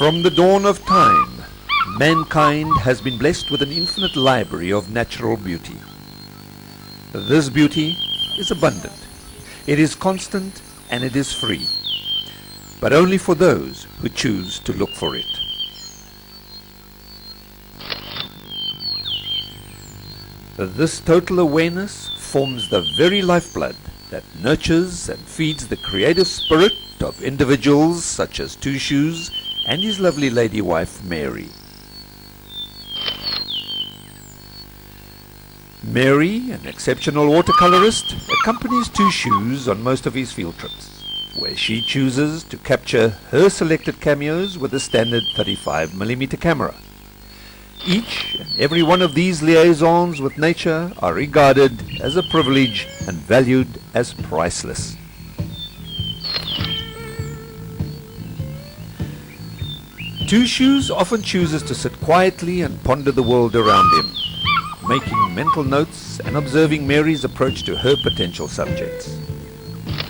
From the dawn of time, mankind has been blessed with an infinite library of natural beauty. This beauty is abundant, it is constant, and it is free, but only for those who choose to look for it. This total awareness forms the very lifeblood that nurtures and feeds the creative spirit of individuals such as Two Shoes and his lovely lady wife Mary. Mary, an exceptional watercolorist, accompanies Two Shoes on most of his field trips, where she chooses to capture her selected cameos with a standard 35mm camera. Each and every one of these liaisons with nature are regarded as a privilege and valued as priceless. Two Shoes often chooses to sit quietly and ponder the world around him, making mental notes and observing Mary's approach to her potential subjects.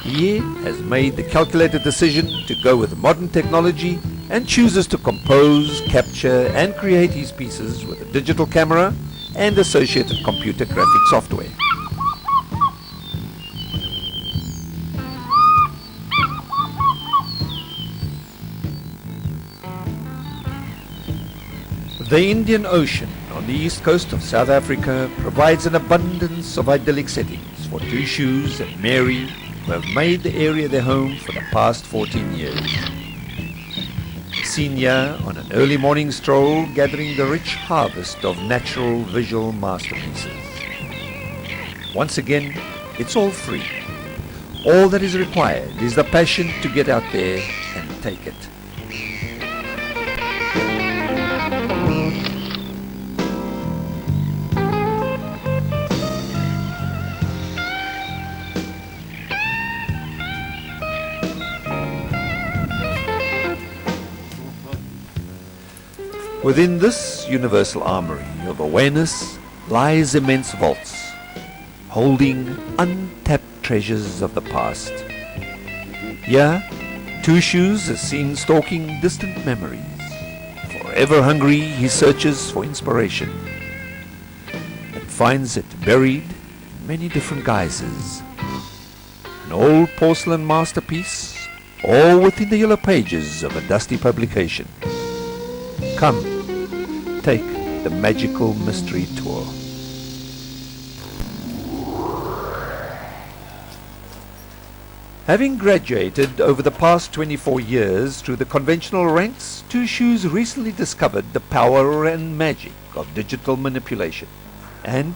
He has made the calculated decision to go with modern technology and chooses to compose, capture and create his pieces with a digital camera and associated computer graphic software. The Indian Ocean on the east coast of South Africa provides an abundance of idyllic settings for Two Shoes and Mary, who have made the area their home for the past 14 years. Seen here on an early morning stroll, gathering the rich harvest of natural visual masterpieces. Once again, it's all free. All that is required is the passion to get out there and take it. Within this universal armory of awareness lies immense vaults, holding untapped treasures of the past. Here, Two Shoes is seen stalking distant memories. Forever hungry, he searches for inspiration and finds it buried in many different guises. An old porcelain masterpiece, all within the yellow pages of a dusty publication. Come, take the magical mystery tour. Having graduated over the past 24 years through the conventional ranks, Two Shoes recently discovered the power and magic of digital manipulation, and,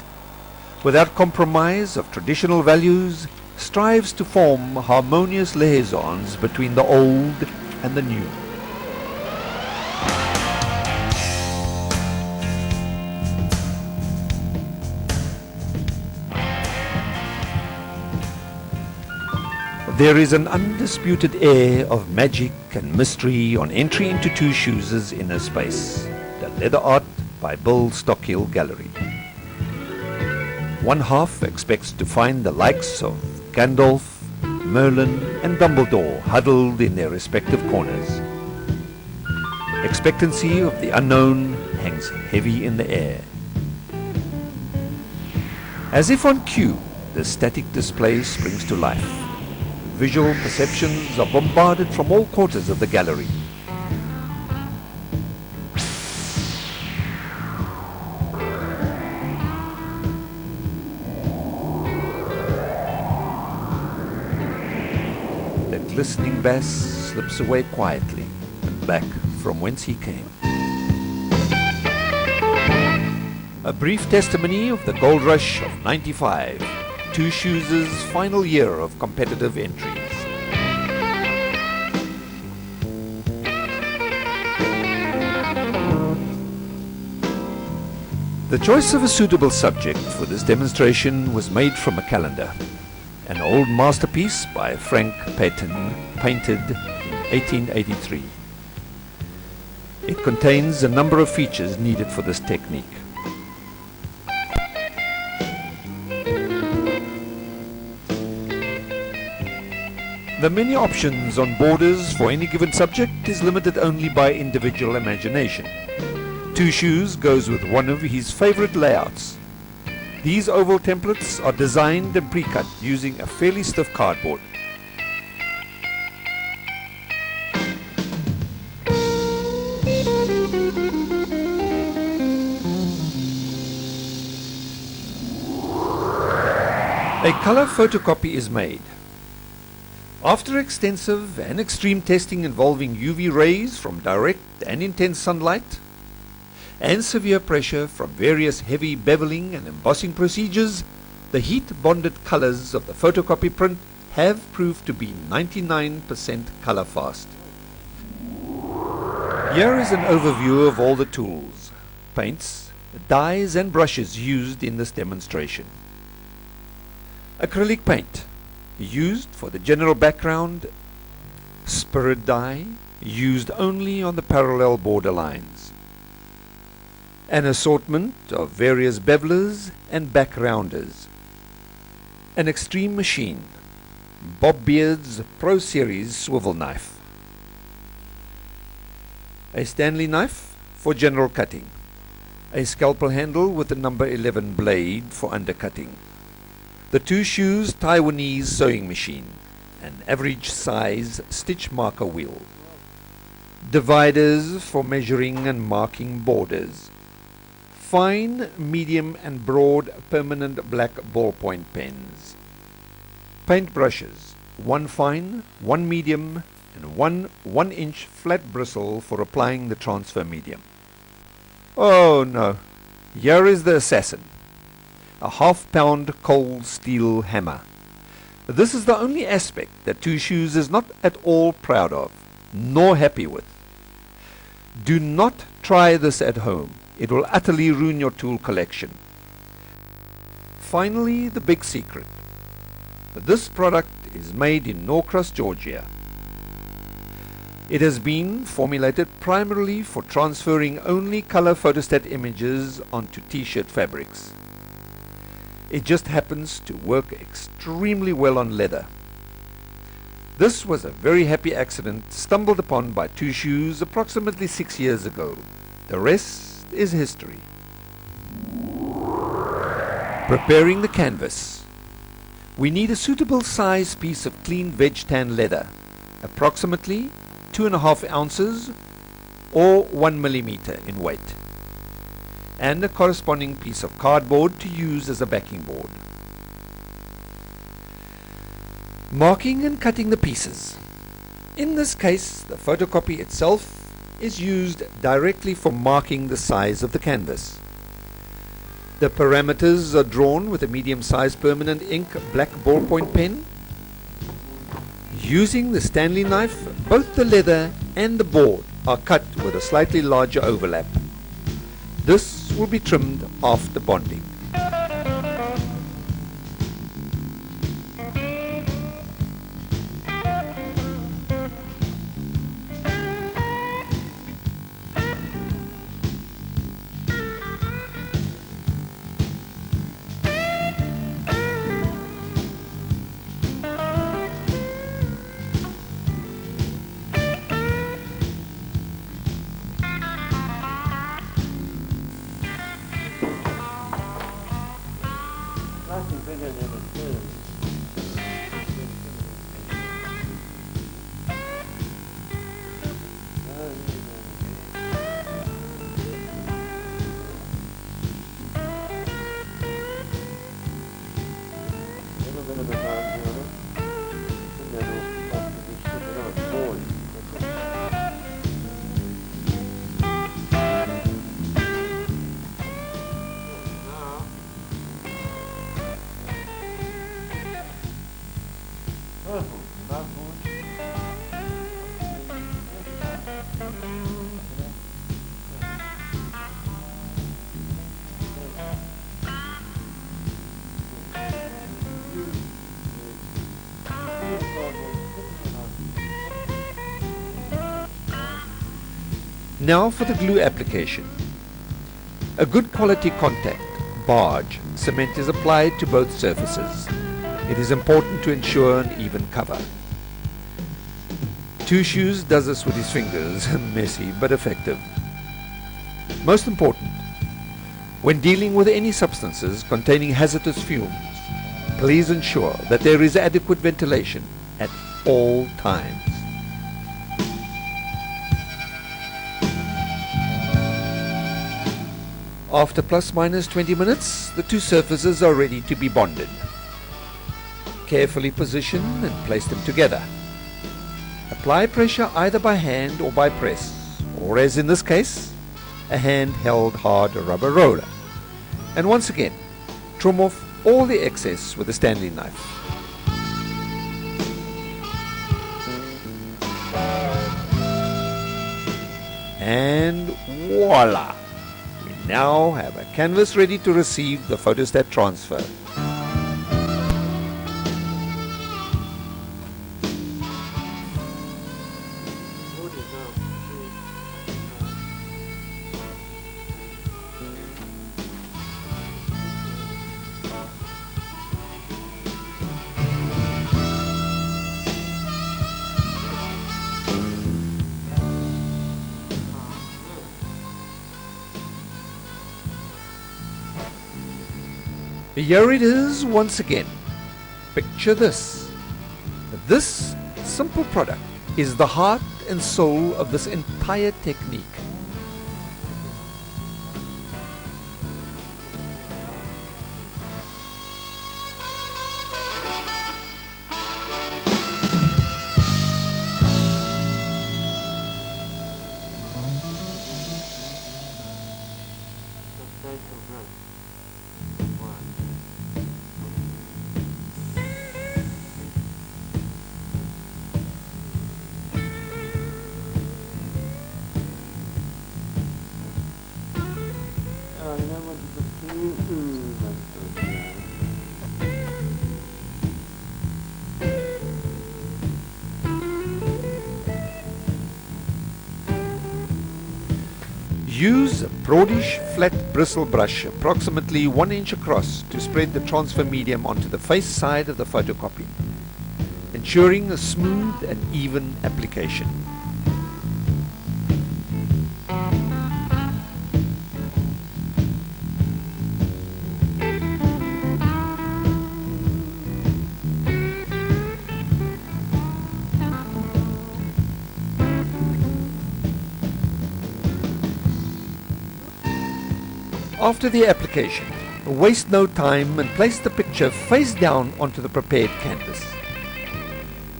without compromise of traditional values, strives to form harmonious liaisons between the old and the new. There is an undisputed air of magic and mystery on entry into Two Shoes' inner space, the leather art by Bill Stockhill Gallery. One half expects to find the likes of Gandalf, Merlin and Dumbledore huddled in their respective corners. Expectancy of the unknown hangs heavy in the air. As if on cue, the static display springs to life. Visual perceptions are bombarded from all quarters of the gallery. The glistening bass slips away quietly and back from whence he came. A brief testimony of the gold rush of '95. Two Shoes' final year of competitive entries. The choice of a suitable subject for this demonstration was made from a calendar, an old masterpiece by Frank Peyton, painted in 1883. It contains a number of features needed for this technique. The many options on borders for any given subject is limited only by individual imagination. Two Shoes goes with one of his favorite layouts. These oval templates are designed and pre-cut using a fairly stiff cardboard. A color photocopy is made. After extensive and extreme testing involving UV rays from direct and intense sunlight, and severe pressure from various heavy beveling and embossing procedures, the heat-bonded colors of the photocopy print have proved to be 99% color fast. Here is an overview of all the tools, paints, dyes and brushes used in this demonstration. Acrylic paint, used for the general background. Spirit dye, used only on the parallel border lines. An assortment of various bevelers and backgrounders. An extreme machine, Bob Beard's Pro Series swivel knife. A Stanley knife for general cutting. A scalpel handle with the number 11 blade for undercutting. The Two Shoes Taiwanese sewing machine, an average size stitch marker wheel. Dividers for measuring and marking borders. Fine, medium and broad permanent black ballpoint pens. Paint brushes, one fine, one medium and one 1-inch flat bristle for applying the transfer medium. Oh no, here is the assassin. A half-pound cold steel hammer. This is the only aspect that Two Shoes is not at all proud of, nor happy with. Do not try this at home. It will utterly ruin your tool collection. Finally, the big secret. This product is made in Norcross, Georgia. It has been formulated primarily for transferring only color photostat images onto t-shirt fabrics. It just happens to work extremely well on leather. This was a very happy accident stumbled upon by Two Shoes approximately 6 years ago. The rest is history. Preparing the canvas. We need a suitable size piece of clean veg tan leather, approximately 2.5 ounces or 1 millimeter in weight, and a corresponding piece of cardboard to use as a backing board. Marking and cutting the pieces. In this case, the photocopy itself is used directly for marking the size of the canvas. The parameters are drawn with a medium-sized permanent ink black ballpoint pen. Using the Stanley knife, both the leather and the board are cut with a slightly larger overlap. This will be trimmed after bonding. Now for the glue application. A good quality contact, barge, cement is applied to both surfaces. It is important to ensure an even cover. Two Shoes does this with his fingers, messy but effective. Most important, when dealing with any substances containing hazardous fumes, please ensure that there is adequate ventilation at all times. After plus minus 20 minutes, the two surfaces are ready to be bonded. Carefully position and place them together. Apply pressure either by hand or by press, or as in this case, a hand-held hard rubber roller. And once again, trim off all the excess with a Stanley knife. And voila! We now have a canvas ready to receive the photostat transfer. Here it is once again. Picture this. This simple product is the heart and soul of this entire technique. Use a broadish flat bristle brush approximately 1 inch across to spread the transfer medium onto the face side of the photocopy, ensuring a smooth and even application. After the application, waste no time and place the picture face down onto the prepared canvas.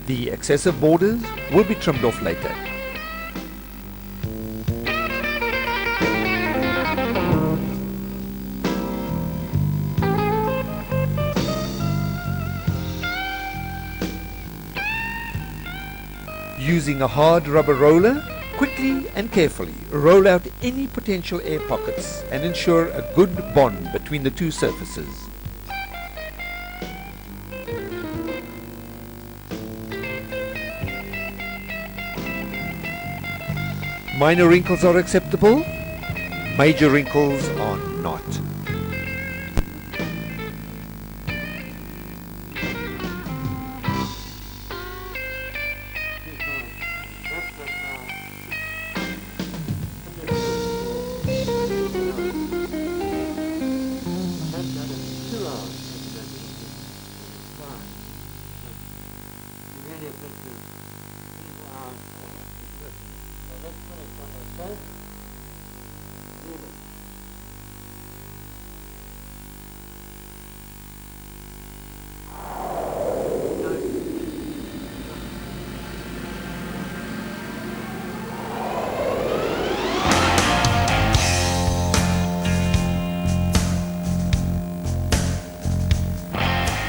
The excessive borders will be trimmed off later. Using a hard rubber roller, quickly and carefully roll out any potential air pockets and ensure a good bond between the two surfaces. Minor wrinkles are acceptable, major wrinkles are not.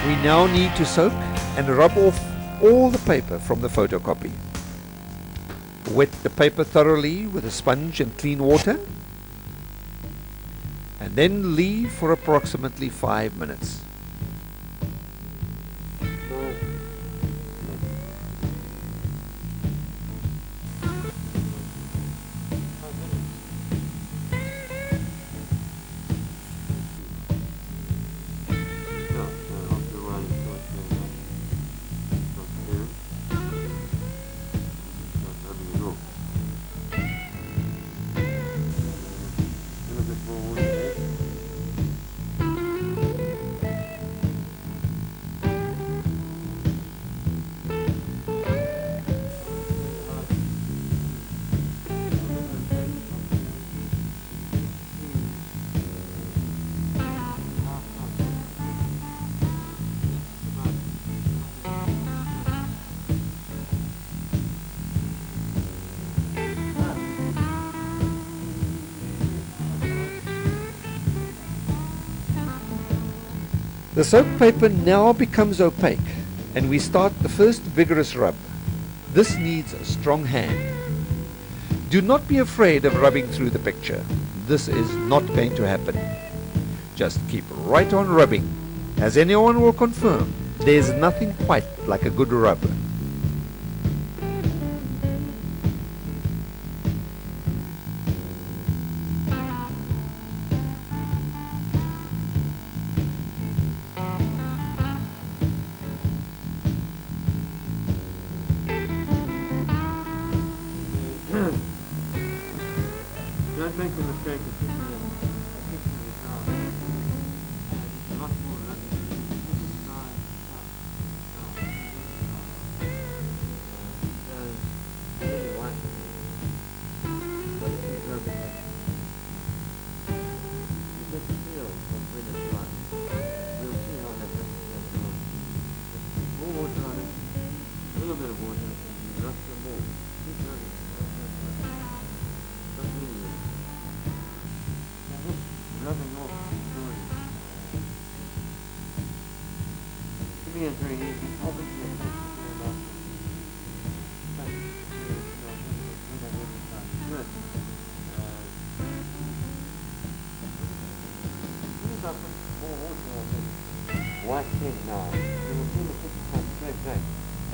We now need to soak and rub off all the paper from the photocopy. Wet the paper thoroughly with a sponge and clean water, and then leave for approximately 5 minutes. The soap paper now becomes opaque and we start the first vigorous rub. This needs a strong hand. Do not be afraid of rubbing through the picture. This is not going to happen. Just keep right on rubbing. As anyone will confirm, there's nothing quite like a good rub. Don't make the mistake of thinking that a picture is hard. It's a lot more than that. This is hard. So, really want to but if you rub it, you get the feel of when it's right. We'll see how that happens later on. More water on it, a little bit of water, and you rub some more. Keep rubbing. Not really. Rubbing off the story. To me it's very easy. Obviously it takes a fair amount of practice to know that every time. Good. As soon as I put more water on this white thing now, you will see the picture come straight back.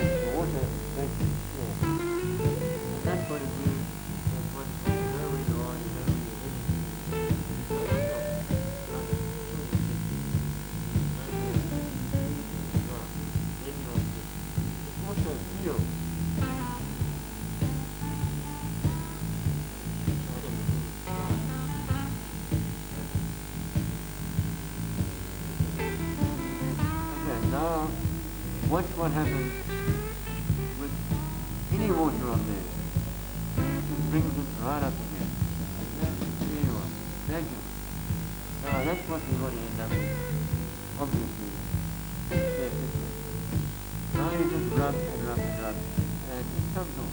The water is basically clear. From that point of view, that's what you know where you are, you know where you're heading. Now, watch what happens with any water on there. It brings it right up again. And there you are. Gradually. Now, that's what we want to end up with. Obviously. Now you just rub and rub and rub. And it comes off.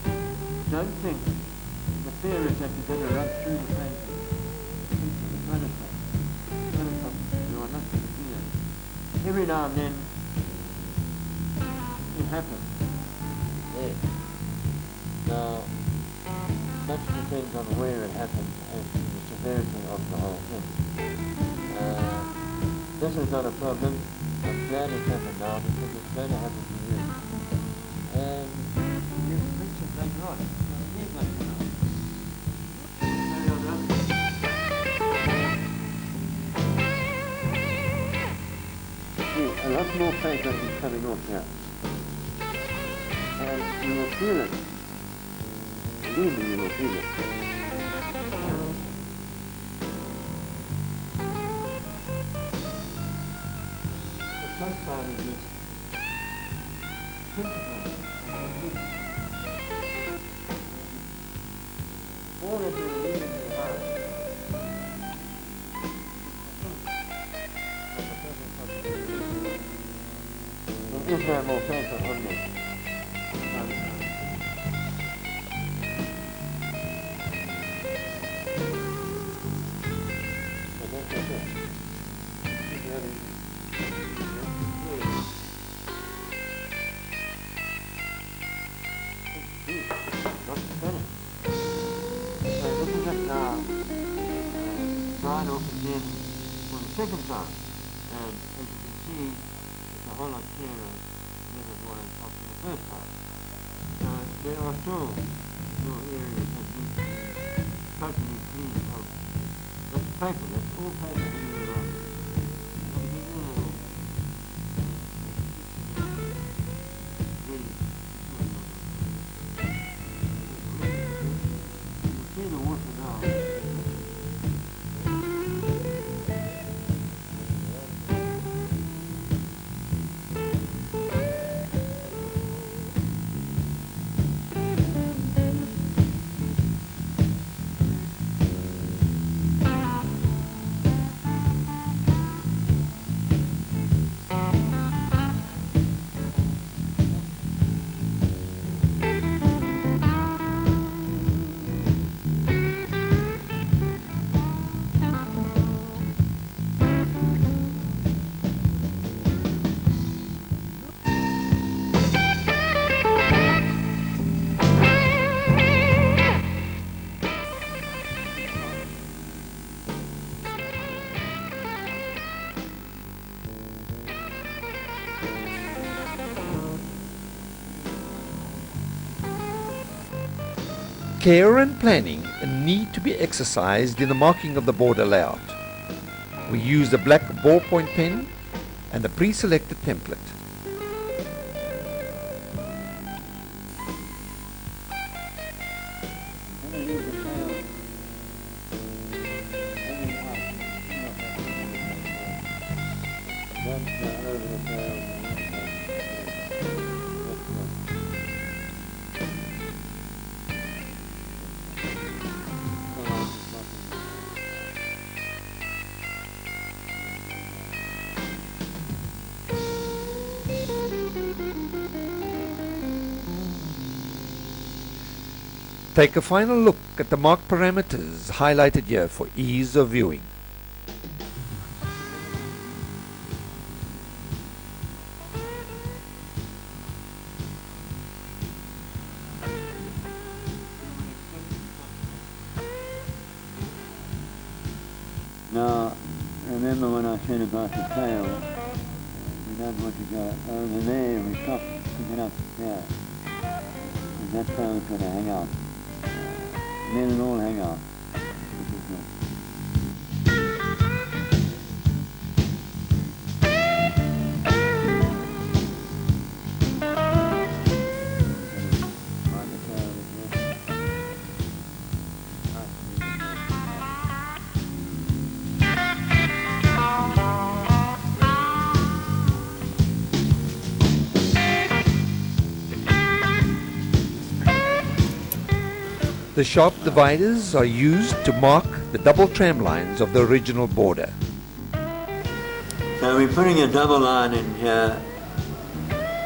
Don't think the fear is that you're going to rub through the paint. It's not a problem. It's not a problem. You are not going to do that. Every now and then, it happens. There. Now, that depends on where it happens as to the severity of the whole thing. This is not a problem. I'm glad it's happened now because it's going to happen to you. And you can fix it later on. Leave later on. Carry on rubbing. See, a lot more paper is coming off here. And you will feel it. Believe me, you will feel it. The first part is this principle. All that you leave in your heart. There is no more paper on this. Second time, and as you can see, it's a whole lot clearer than it was after the first time. There are still areas that need to be totally cleaned out. That's paper, that's all paper anywhere around. You see the water now. Care and planning need to be exercised in the marking of the border layout. We use a black ballpoint pen and a pre-selected template. Take a final look at the marked parameters highlighted here for ease of viewing. Now, remember when I said about the tail, we don't want to go over there, we stop, pick it up here. And that tail's going to hang out. Then it'll all hang out. Which is good. The sharp dividers are used to mark the double tram lines of the original border. So we're putting a double line in here,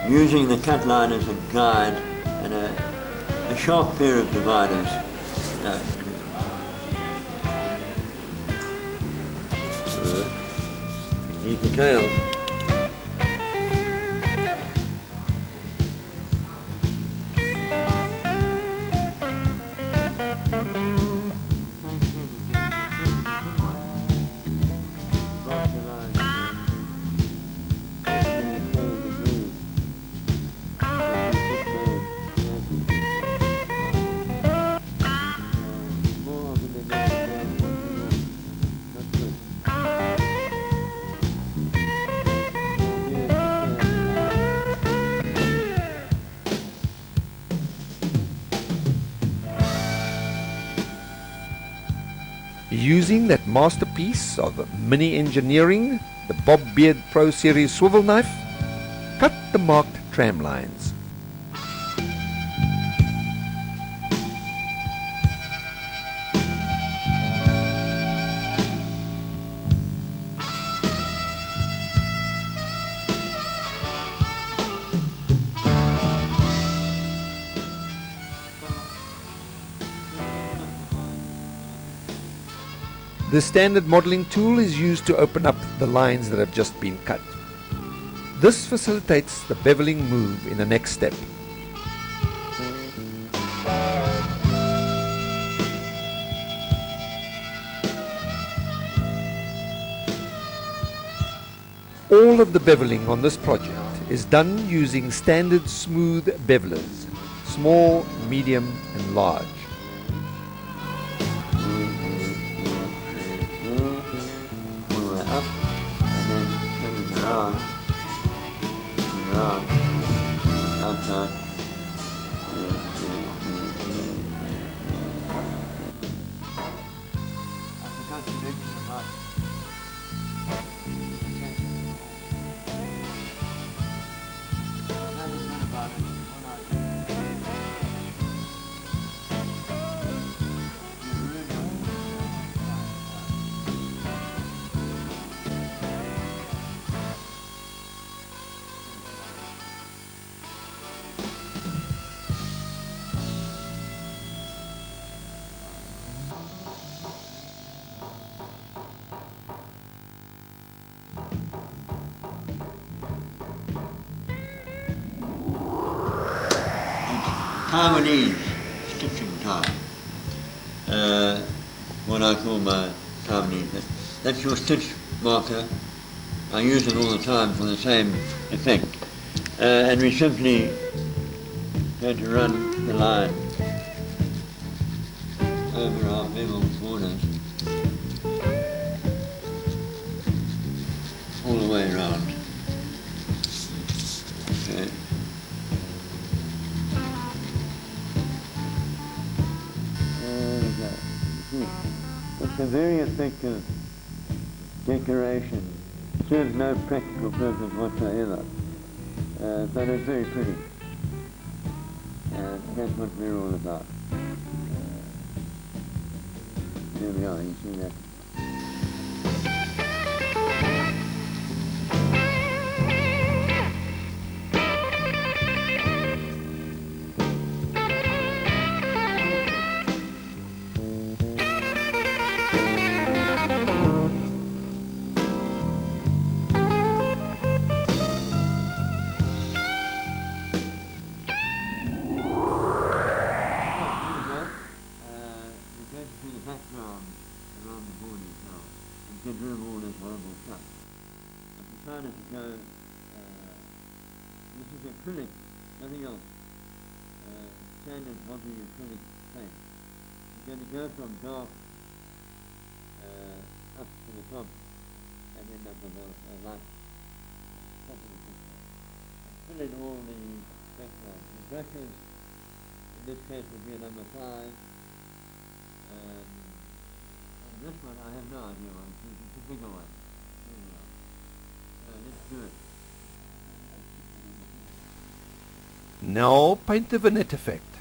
using the cut line as a guide, and a sharp pair of dividers. Need the tail. Using that masterpiece of mini engineering, the Bob Beard Pro Series swivel knife, cut the marked tram lines. The standard modeling tool is used to open up the lines that have just been cut. This facilitates the beveling move in the next step. All of the beveling on this project is done using standard smooth bevelers, small, medium and large. Up, and then turn it around, outside. I forgot to mention about Taiwanese stitching time. What I call my Taiwanese. That's your stitch marker. I use it all the time for the same effect. And we simply going to run the line over our Bevel's borders all the way around. Okay. There we go. It's a very effective decoration. Serves no practical purpose whatsoever, but it's very pretty. And that's what we're all about. There we are, you see that. Background around the borders now and get rid of all this horrible stuff. I've decided to go, this is acrylic, nothing else, standard body acrylic paint. You're going to go from dark up to the top and end up with a light top of the picture. And fill in all the background. The brushes, in this case, would be a number 5. And this one, I have no idea what it is. It's a bigger one. There we are. So let's do it. Now paint the vignette effect.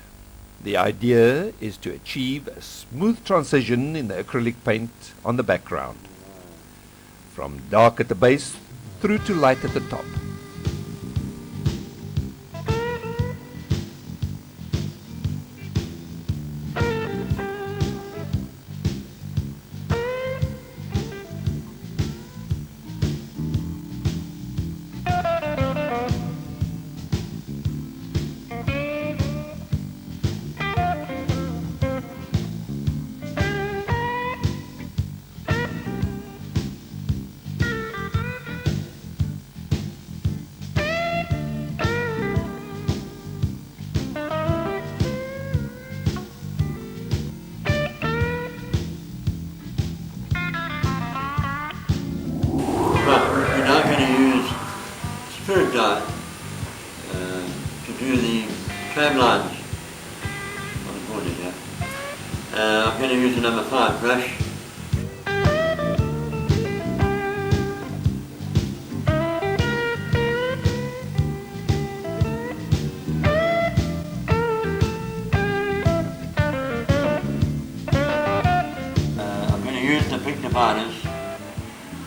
The idea is to achieve a smooth transition in the acrylic paint on the background, from dark at the base through to light at the top. We're now going to use spirit dye to do the tram lines on the border here. I'm going to use a number 5 brush. I'm going to use the big dividers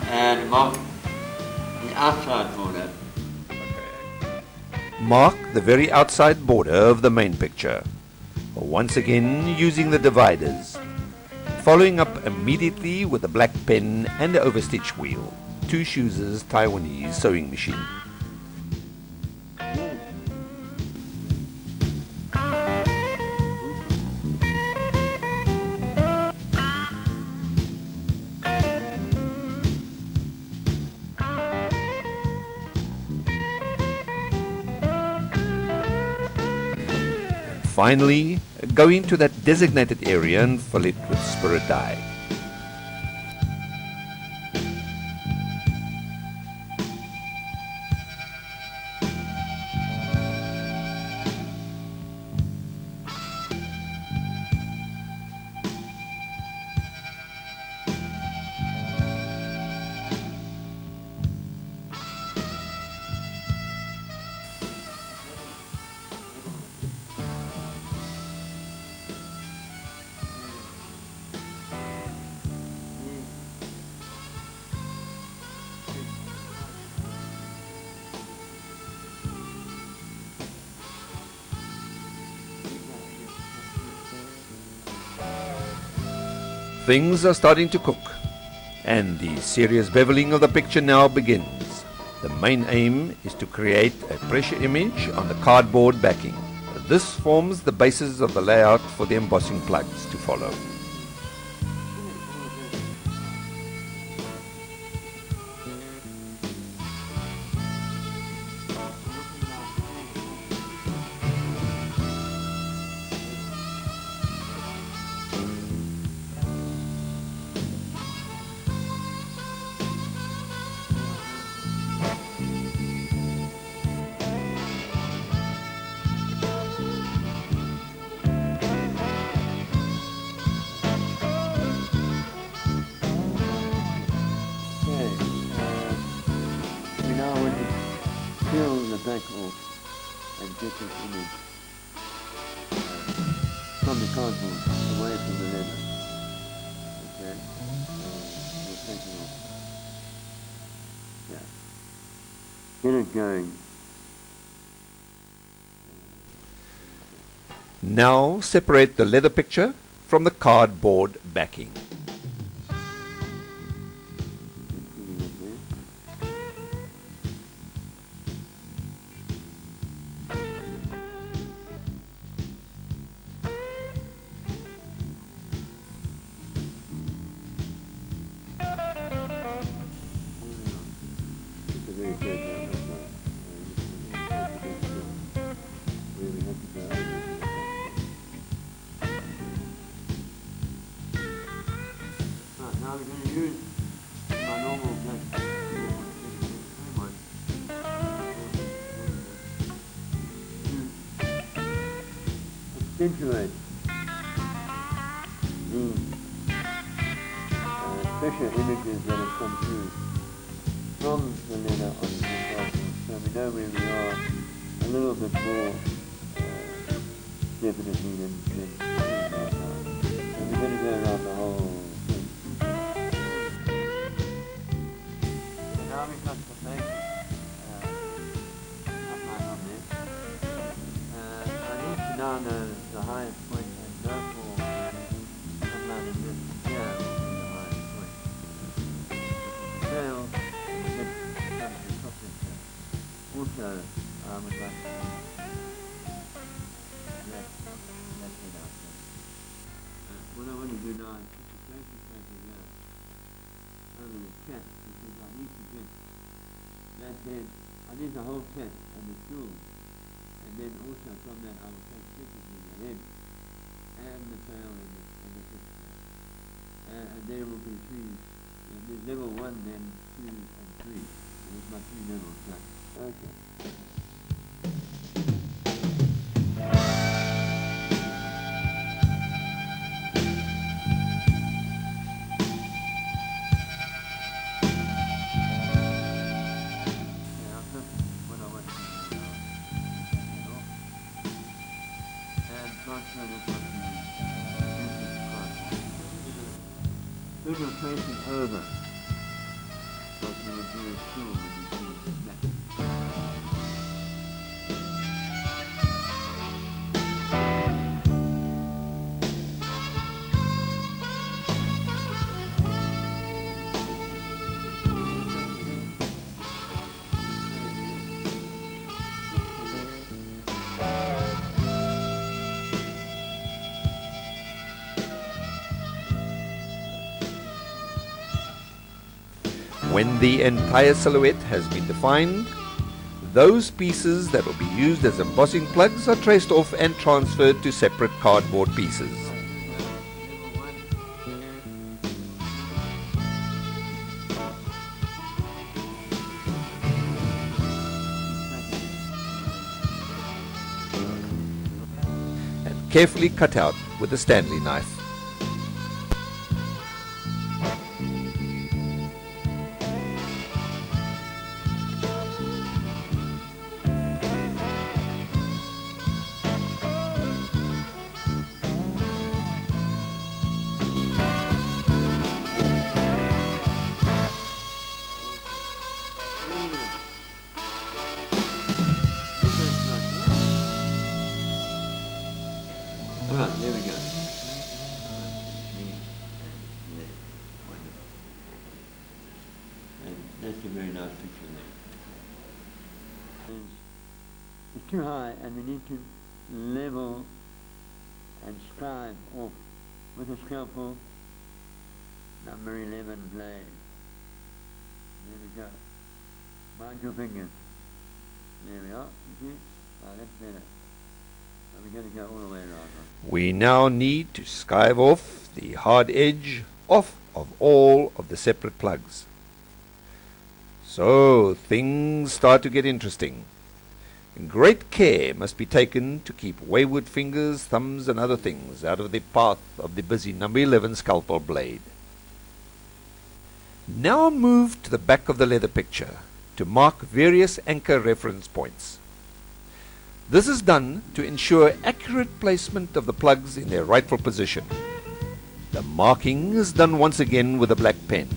and mark the outside border. Mark the very outside border of the main picture, once again using the dividers, following up immediately with a black pen and the overstitch wheel, 2 Shoes' Taiwanese sewing machine. Finally, go into that designated area and fill it with spirit dye. Things are starting to cook, and the serious beveling of the picture now begins. The main aim is to create a pressure image on the cardboard backing. This forms the basis of the layout for the embossing plugs to follow. peel the back off and get this image from the cardboard away from the leather. Okay? We'll take it off. Yeah. Get it going. Now separate the leather picture from the cardboard backing. Now we're going to use my normal black to accentuate the special images that have come through from the leather on the cardboard. So we know where we are a little bit more definitely than right now. And we're going to go around the whole thing. Now we've got the basic outline on this. I need to now know the highest point and go for outlining this here, which is the highest point. The tail that comes to top of here. Also, I would like to let it out there. What I want to do now is put the basic paper here over the cat, because I need to get that head, I need the whole cat and the stool, and then also from that I will take separately the head and the tail and the tip tail. And there will be three, there's level 1, then 2 and 3. There's my 3 levels done. Okay. We're tracing over what you would do at school when you do that. When the entire silhouette has been defined, those pieces that will be used as embossing plugs are traced off and transferred to separate cardboard pieces. And carefully cut out with a Stanley knife. Alright, there we go. Yeah, wonderful. And that's a very nice picture there. It's too high and we need to level and scribe off with a scalpel number 11 blade. There we go. Mind your fingers. There we are, you see? Oh, that's better. So we're going to go all the way around. We now need to skive off the hard edge off of all of the separate plugs. So things start to get interesting. Great care must be taken to keep wayward fingers, thumbs and other things out of the path of the busy number 11 scalpel blade. Now move to the back of the leather picture to mark various anchor reference points. This is done to ensure accurate placement of the plugs in their rightful position. The marking is done once again with a black pen.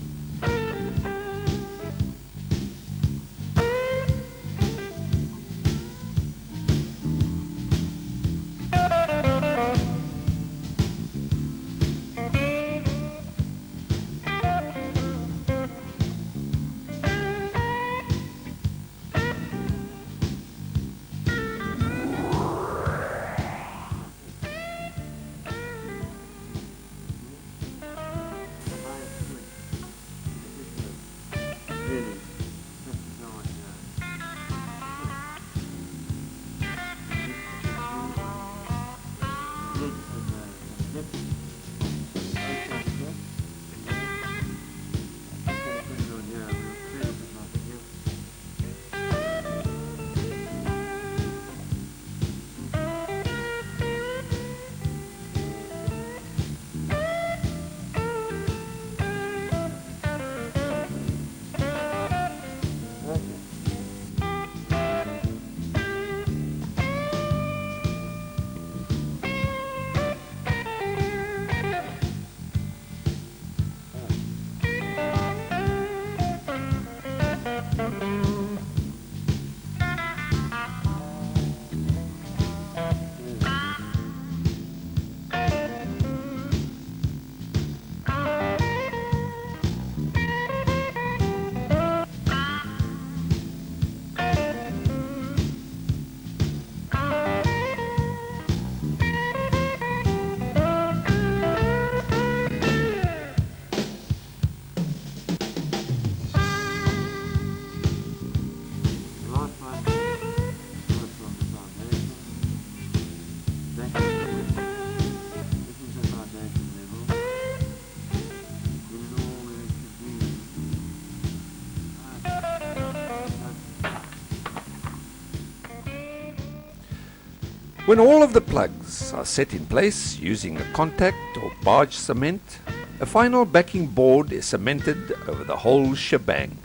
When all of the plugs are set in place using a contact or barge cement, a final backing board is cemented over the whole shebang.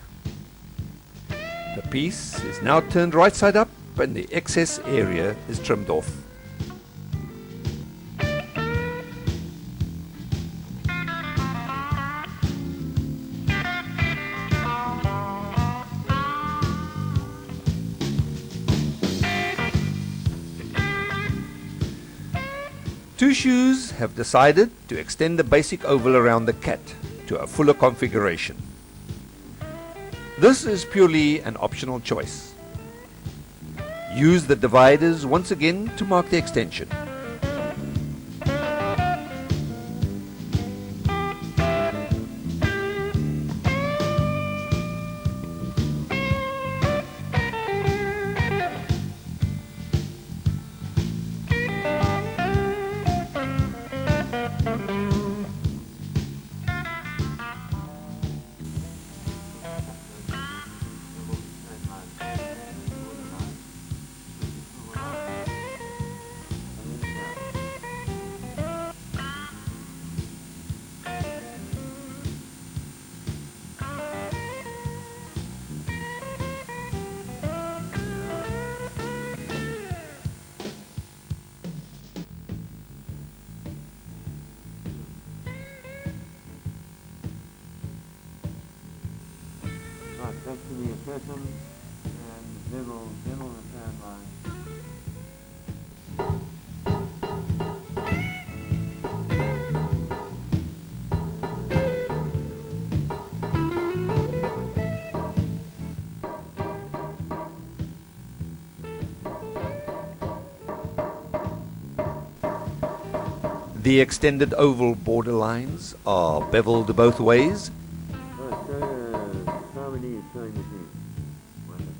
The piece is now turned right side up and the excess area is trimmed off. Two Shoes have decided to extend the basic oval around the cat to a fuller configuration. This is purely an optional choice. Use the dividers once again to mark the extension. Back to the impression, and they will return line. The extended oval border lines are beveled both ways. Harmony is showing the thing. Wonderful.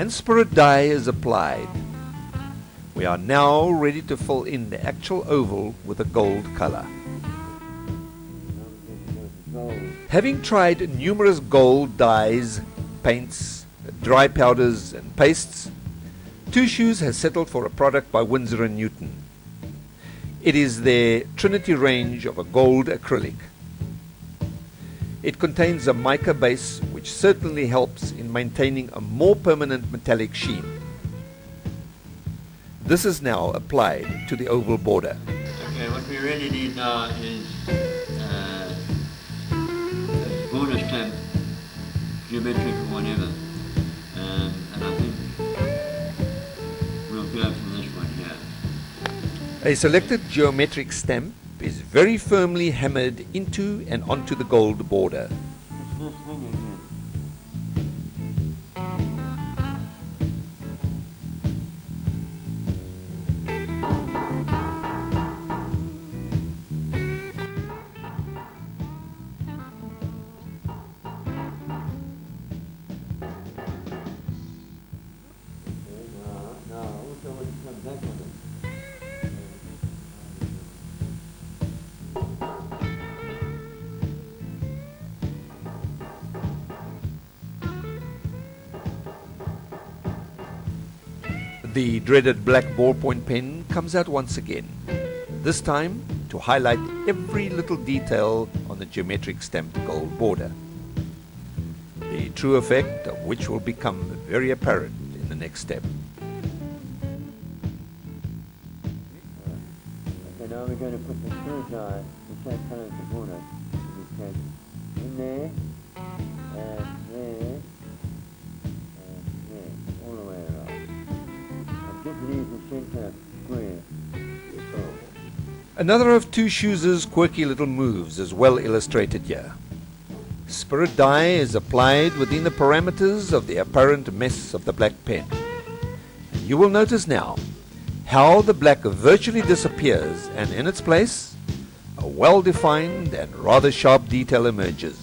and spirit dye is applied. We are now ready to fill in the actual oval with a gold color. Having tried numerous gold dyes, paints, dry powders and pastes, Two Shoes has settled for a product by Winsor & Newton. It is their Trinity range of a gold acrylic. It contains a mica base which certainly helps in maintaining a more permanent metallic sheen. This is now applied to the oval border. Okay, what we really need now is a border stamp, geometric or whatever. And I think we'll go for this one here. A selected geometric stamp is very firmly hammered into and onto the gold border. It's this thing again. Now, also when you come back on it. The dreaded black ballpoint pen comes out once again, this time to highlight every little detail on the geometric stamped gold border, the true effect of which will become very apparent in the next step. Okay, now we're going to put the third dye, the same colour as the border, in there, and there, and there, all the way around. And just leave the centre square. Oh. Another of Two Shoes' quirky little moves is well illustrated here. Spirit dye is applied within the parameters of the apparent mess of the black pen. And you will notice now how the black virtually disappears and in its place a well-defined and rather sharp detail emerges.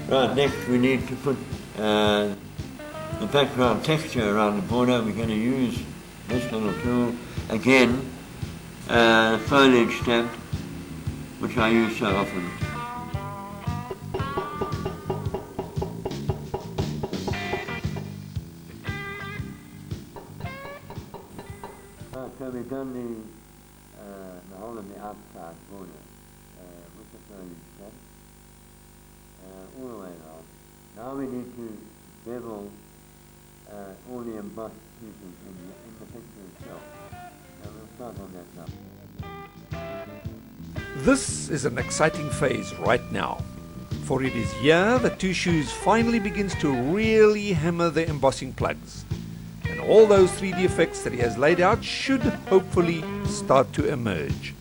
Right, next we need to put the background texture around the border. We're going to use this little tool again, foliage stamp, which I use so often. Right, so we've done the whole of the outside border with the foliage stamp. All the way around. Now we need to bevel all the embossed pieces in the picture itself. So we'll start on that now. This is an exciting phase right now, for it is here that Two Shoes finally begins to really hammer the embossing plugs, and all those 3D effects that he has laid out should hopefully start to emerge.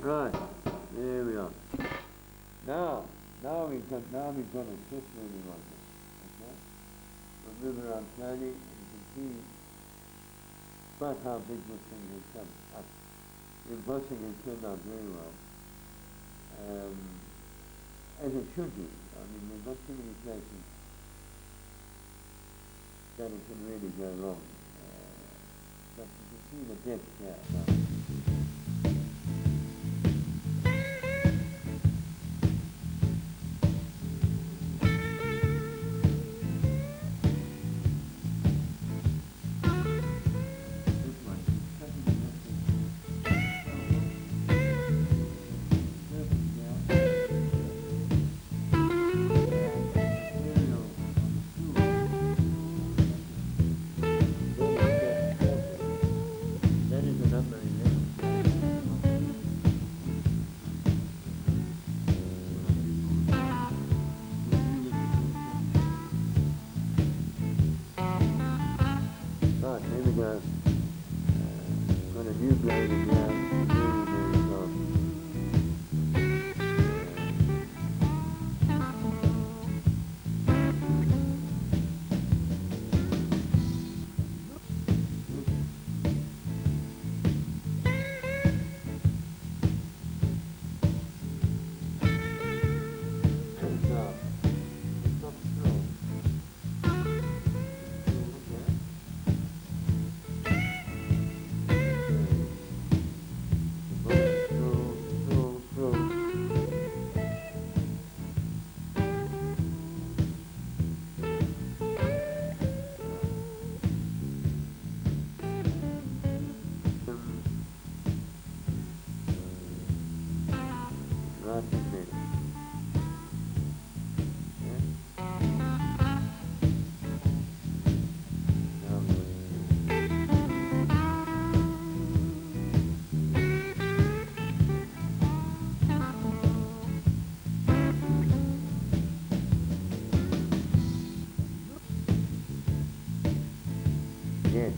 Right, there we are. Now we've got it just where we want it. Okay? We'll move around slowly, and you can see quite how big this thing has come up. The embossing has turned out very well, as it should be. I mean, there's not too many places that it can really go wrong. But you can see the depth here now. That is the number 11. here we go. Got a new blade in here. Very, very soft. Right in there. Yes.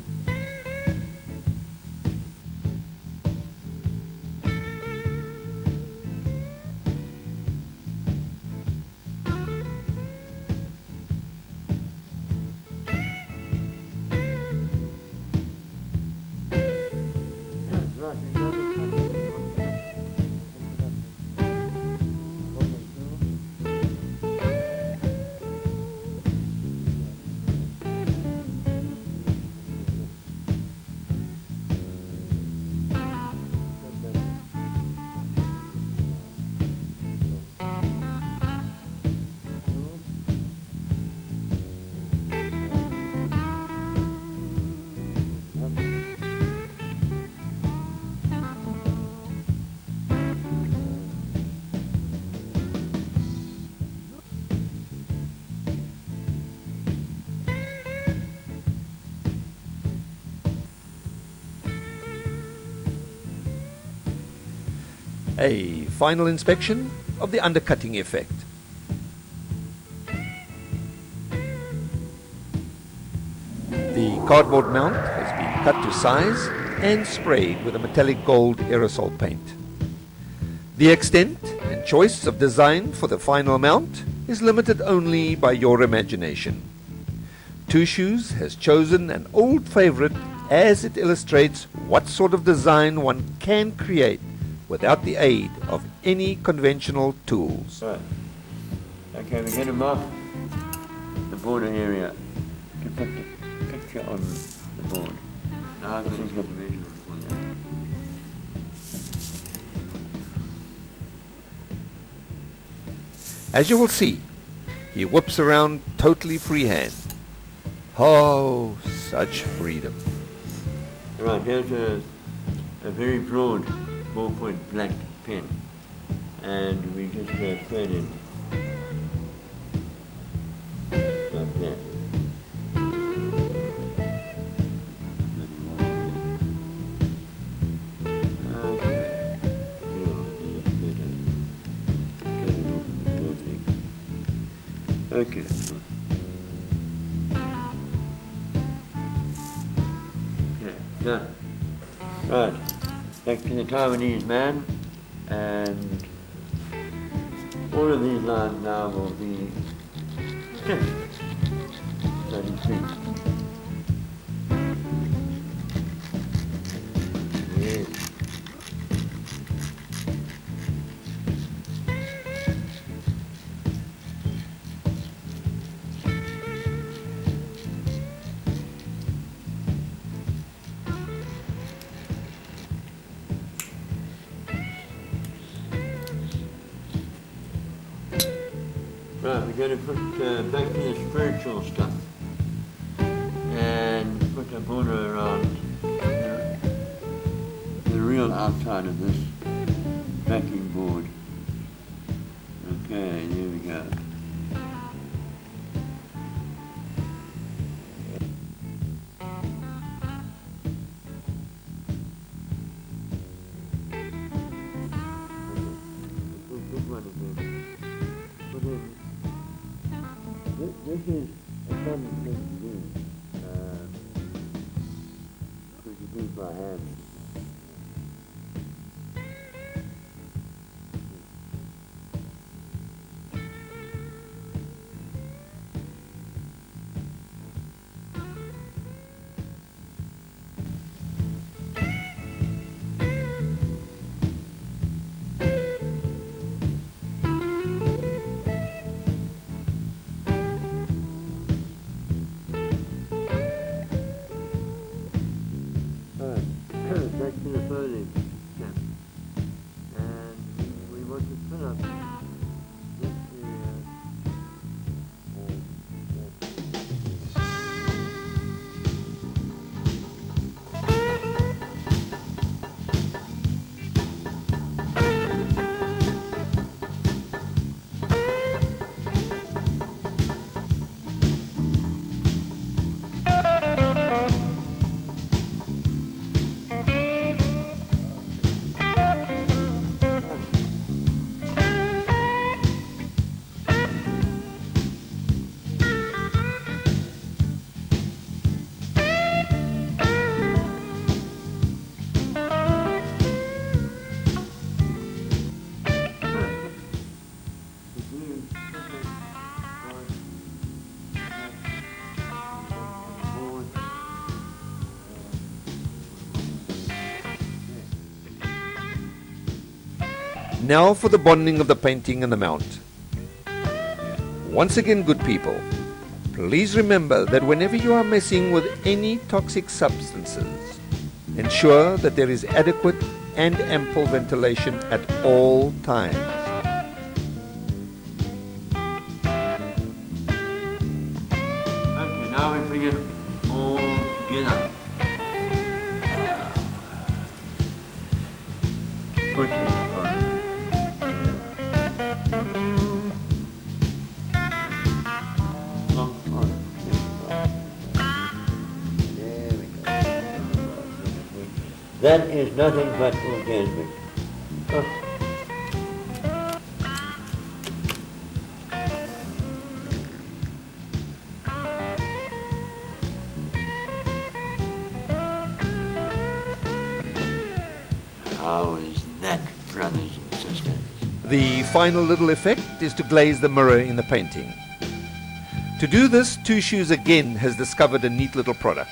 Right, you got it. A final inspection of the undercutting effect. The cardboard mount has been cut to size and sprayed with a metallic gold aerosol paint. The extent and choice of design for the final mount is limited only by your imagination. Two Shoes has chosen an old favorite as it illustrates what sort of design one can create without the aid of any conventional tools. Right. Okay, we get them off the border area to put the picture on the board. Now this is got the measurement on there. As you will see, he whips around totally freehand. Oh, such freedom. Right, here's a very broad ballpoint black pen, and we just thread in like that. Okay. Okay. Okay, done. Right. Back to the Taiwanese man, and all of these lines now will be 33. Yes. Right, we're going to put back to the spiritual stuff and put a border around the real outside of this backing board. Okay, there we go. This one again. Put in. This is a common thing to do. if I had it. Back to the photo camp. And we want to fill up this area. Now for the bonding of the painting and the mount. Once again, good people, please remember that whenever you are messing with any toxic substances, ensure that there is adequate and ample ventilation at all times. Okay, now we bring it all together. Push it on. There we go. That is nothing but orgasmic. Oh. How is that, brothers and sisters? The final little effect is to glaze the mirror in the painting. To do this, Two Shoes again has discovered a neat little product.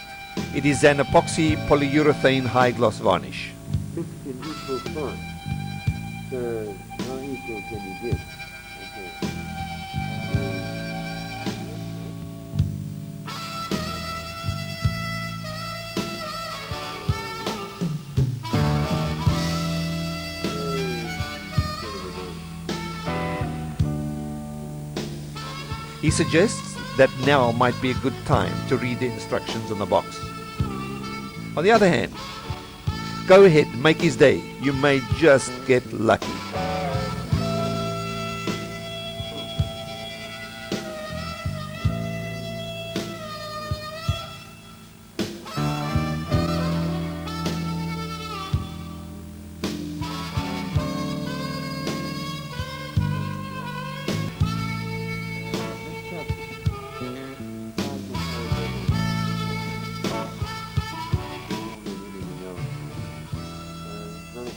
It is an epoxy polyurethane high gloss varnish. Mixed in equal parts. So, how equal can you get? Okay. He suggests that now might be a good time to read the instructions on the box. On the other hand, go ahead, make his day. You may just get lucky.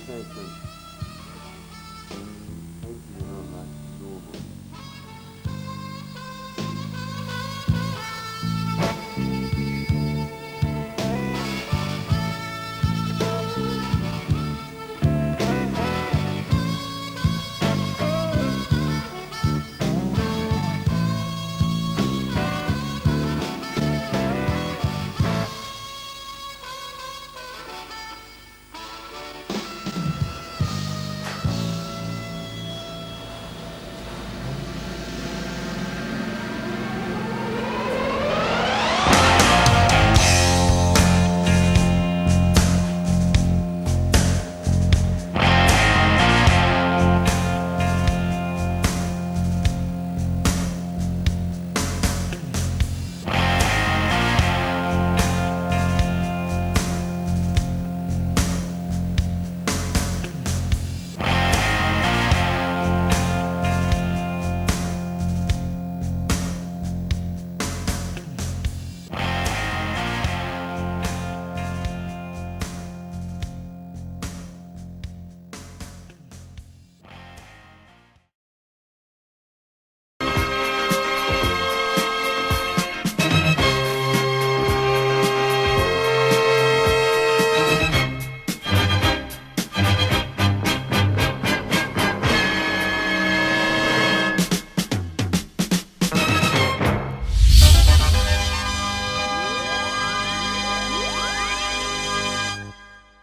Thank you.